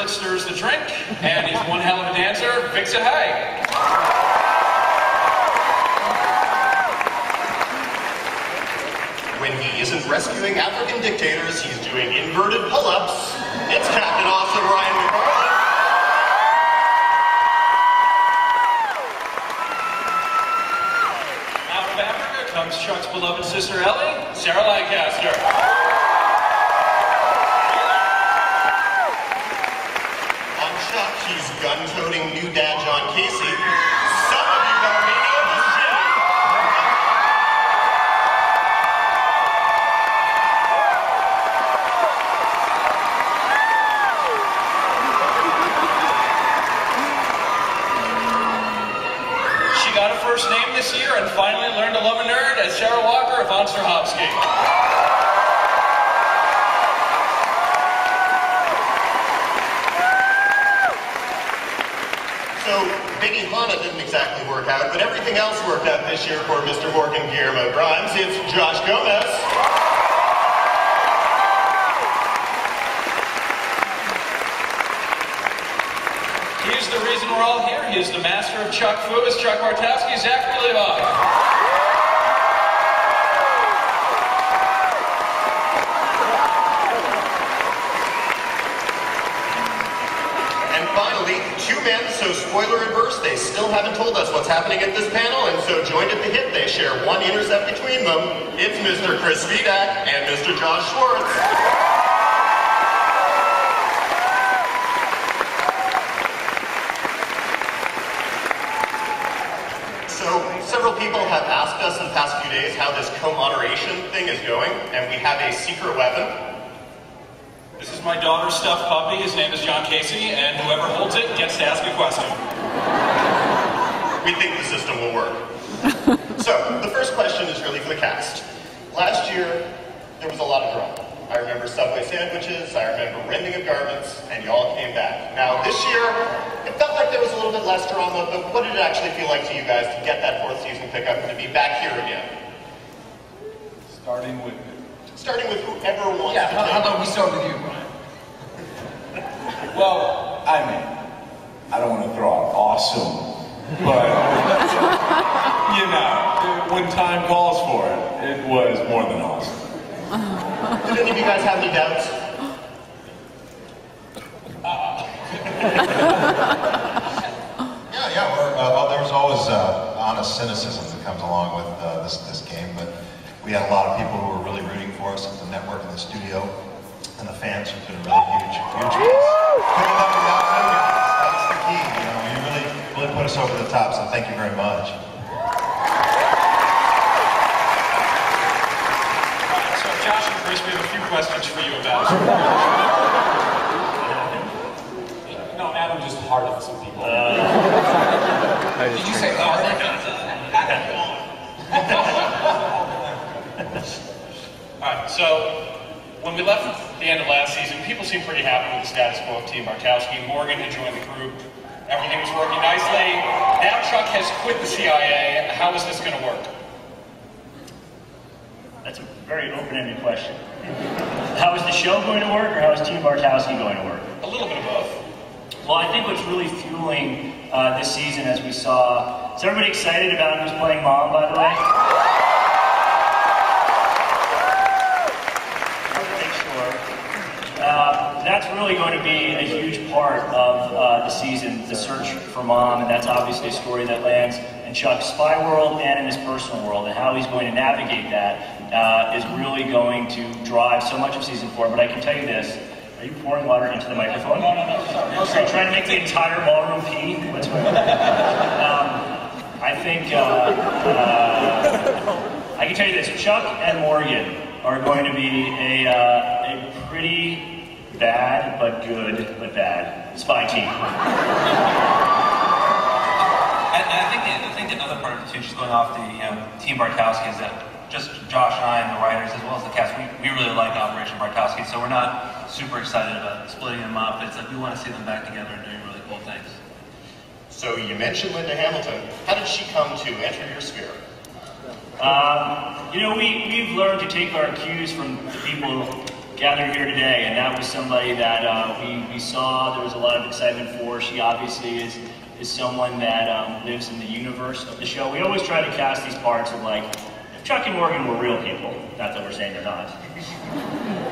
that stirs the drink, and he's one hell of a dancer. Fix it, hey! When he isn't rescuing African dictators, he's doing inverted pull-ups. It's Captain Awesome Ryan McCarthy. Out of Africa comes Chuck's beloved sister Ellie, Sarah Lancaster. On Chuck, he's gun-toting new dad John Casey. Some of you better be know this shit. Got a first name this year and finally learned to love a nerd as Sarah Walker of Von Strahovski. So, Baby Hana didn't exactly work out, but everything else worked out this year for Mr. Morgan Guillermo Grimes. It's Josh Gomez. He's the reason we're all here. He is the master of Chuck Fu. It's Chuck Bartowski, Zachary Levi. And finally, two men so spoiler adverse they still haven't told us what's happening at this panel, and so joined at the hip they share one intercept between them. It's Mr. Chris Vidak and Mr. Josh Schwartz. Several people have asked us in the past few days how this co-moderation thing is going, and we have a secret weapon. This is my daughter's stuffed puppy. His name is John Casey, and whoever holds it gets to ask a question. We think the system will work. So, the first question is really for the cast. Last year, there was a lot of drama. I remember Subway sandwiches, I remember rending of garments, and y'all came back. Now, this year, it felt like there was a little bit less drama, but what did it actually feel like to you guys to get that fourth season pickup and to be back here again? Starting with whoever wants to how about we start with you, Brian? Well, I mean, I don't want to throw out awesome, but, you know, when time calls for it, it was more than awesome. Did any of you guys have any doubts? There's always honest cynicism that comes along with this game, but we had a lot of people who were really rooting for us at the network and the studio, and the fans have been a really huge piece. Putting them without that's the key. You know, you really put us over the top, so thank you very much. So Josh and Chris, we have a few questions for you about it. No, Adam just hard some people. Did you say hard? Alright, so when we left at the end of last season, people seemed pretty happy with the status quo of Team Bartowski. Morgan had joined the group. Everything was working nicely. Now Chuck has quit the CIA. How is this going to work? That's a very open-ended question. How is the show going to work, or how is Team Bartowski going to work? A little bit of both. Well, I think what's really fueling this season, as we saw, is everybody excited about who's playing Mom, by the way? Make sure. That's really going to be a huge part of the season, the search for Mom, and that's obviously a story that lands in Chuck's spy world and in his personal world, and how he's going to navigate that is really going to drive so much of season 4. But I can tell you this. Are you pouring water into the microphone? No. Okay, trying to make the entire ballroom pee? What's going on? I think, I can tell you this, Chuck and Morgan are going to be a pretty bad, but good, but bad spy team. And I think another part of it too, just going off the Team Bartowski, is that just Josh and I and the writers, as well as the cast, we really like Operation Bartowski, so we're not super excited about splitting them up. It's like we want to see them back together and doing really cool things. So you mentioned Linda Hamilton. How did she come to enter your sphere? You know, we've learned to take our cues from the people gathered here today, and that was somebody that we saw there was a lot of excitement for. She obviously is someone that lives in the universe of the show. We always try to cast these parts of like, if Chuck and Morgan were real people, not that we're saying they're not,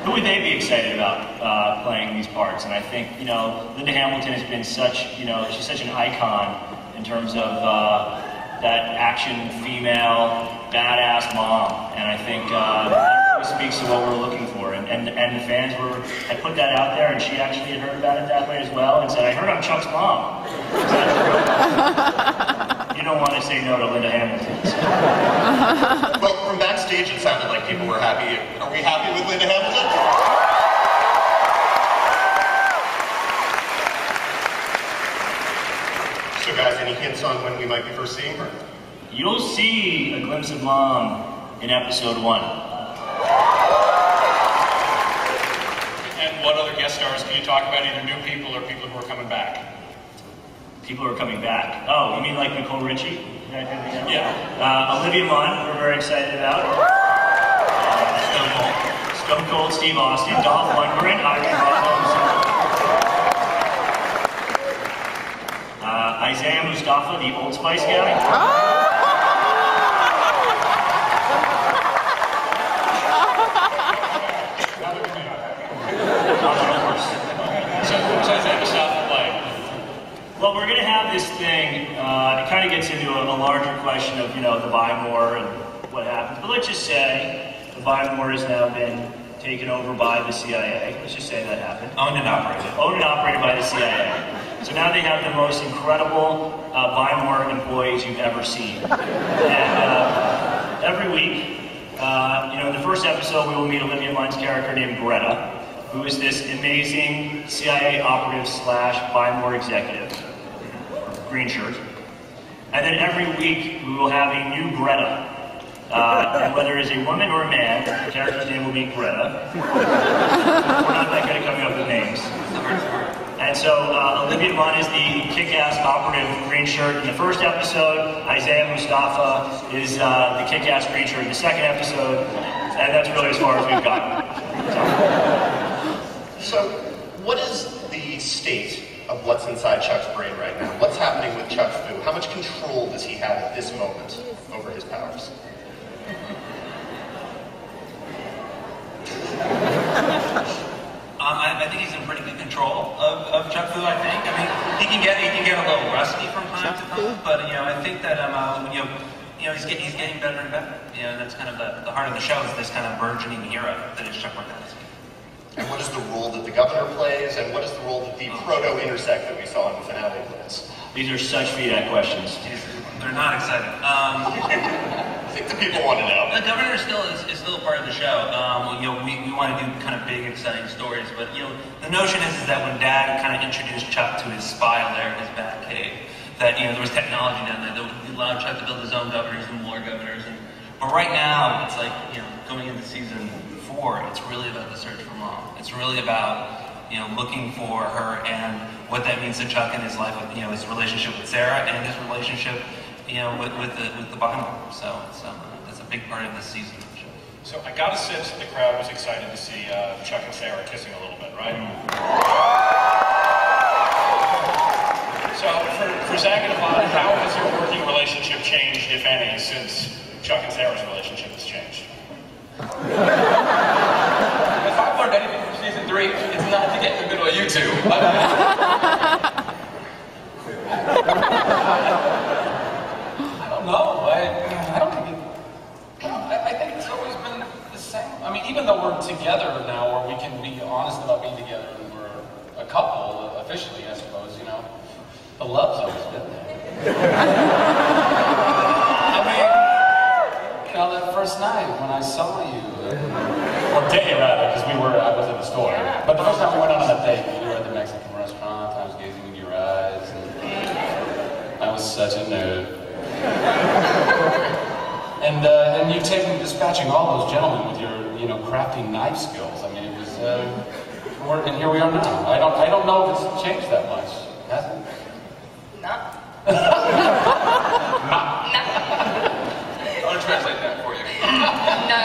who would they be excited about playing these parts? And I think, you know, Linda Hamilton has been such, you know, she's such an icon in terms of that action female, badass mom. And I think that really speaks to what we're looking for. And the fans had put that out there, and she actually had heard about it that way as well, and said, I heard I'm Chuck's mom. Is that true? You don't want to say no to Linda Hamilton. So. Well, from backstage it sounded like people were happy. Are we happy with Linda Hamilton? So guys, any hints on when we might be first seeing her? You'll see a glimpse of Mom in episode 1. And what other guest stars can you talk about, either new people or people who are coming back? People who are coming back. Oh, you mean like Nicole Richie? Yeah. Olivia Munn, we're very excited about. Stone Cold Steve Austin, Dolph Lundgren, Isaiah Mustafa, the Old Spice guy. So who's Isaiah Mustafa like? Well, we're going to have this thing, it kind of gets into a larger question of, you know, the buy more and what happens. But let's just say the buy more has now been taken over by the CIA. Let's just say that happened. Owned and operated. Owned and operated by the CIA. So now they have the most incredible buy more employees you've ever seen. And every week, you know, in the first episode, we will meet Olivia Munn's character named Greta, who is this amazing CIA operative slash buy more executive. Green shirt. And then every week, we will have a new Greta. And whether it's a woman or a man, the character's name will be Greta. We're not that good at coming up with names. And so Olivia Munn is the kick-ass operative green shirt in the first episode. Isaiah Mustafa is the kick-ass green shirt in the second episode. And that's really as far as we've gotten. So, what is the state of what's inside Chuck's brain right now? What's happening with Chuck Fu? How much control does he have at this moment over his powers? I think he's in pretty good control of Chuck Fu. I think. I mean, he can get a little rusty from time to time, but you know, I think that you know, he's getting better and better. You know, that's kind of the heart of the show, is this kind of burgeoning hero that is Chuck Barkowski. And what is the role that the governor plays, and what is the role that the proto-intersect that we saw in the finale plays? These are such feedback questions. They're not exciting. I think the people want to know. The governor is still a part of the show. You know, we want to do kind of big, exciting stories, but you know, the notion is that when Dad kind of introduced Chuck to his spy lair, his bat cave, that you know there was technology down there that would allow Chuck to build his own governors and more governors. But right now, it's like, you know, going into season 4, it's really about the search for Mom. It's really about, you know, looking for her and what that means to Chuck in his life, with, you know, his relationship with Sarah and his relationship, you know, with the Bible. So that's a big part of this season. So I got a sense that the crowd was excited to see Chuck and Sarah kissing a little bit, right? So for Zach and Yvonne, how has your working relationship changed, if any, since Chuck and Sarah's relationship has changed? If I've learned anything from season 3, it's not to get in the middle of you two. I don't know. I don't think I think it's always been the same. I mean, even though we're together now, where we can be honest about being together, and we're a couple officially, I suppose. You know, the love's always been there. I mean, you know, that first night when I saw you, or day rather, because I was at the store. But the first time we went on a date, we were at the Mexican restaurant. I was gazing in your eyes, and I was such a nerd. And you've taken dispatching all those gentlemen with your, you know, crafty knife skills. I mean, it was, and here we are now. I don't know if it's changed that much, has it? No. I'll translate that for you. No.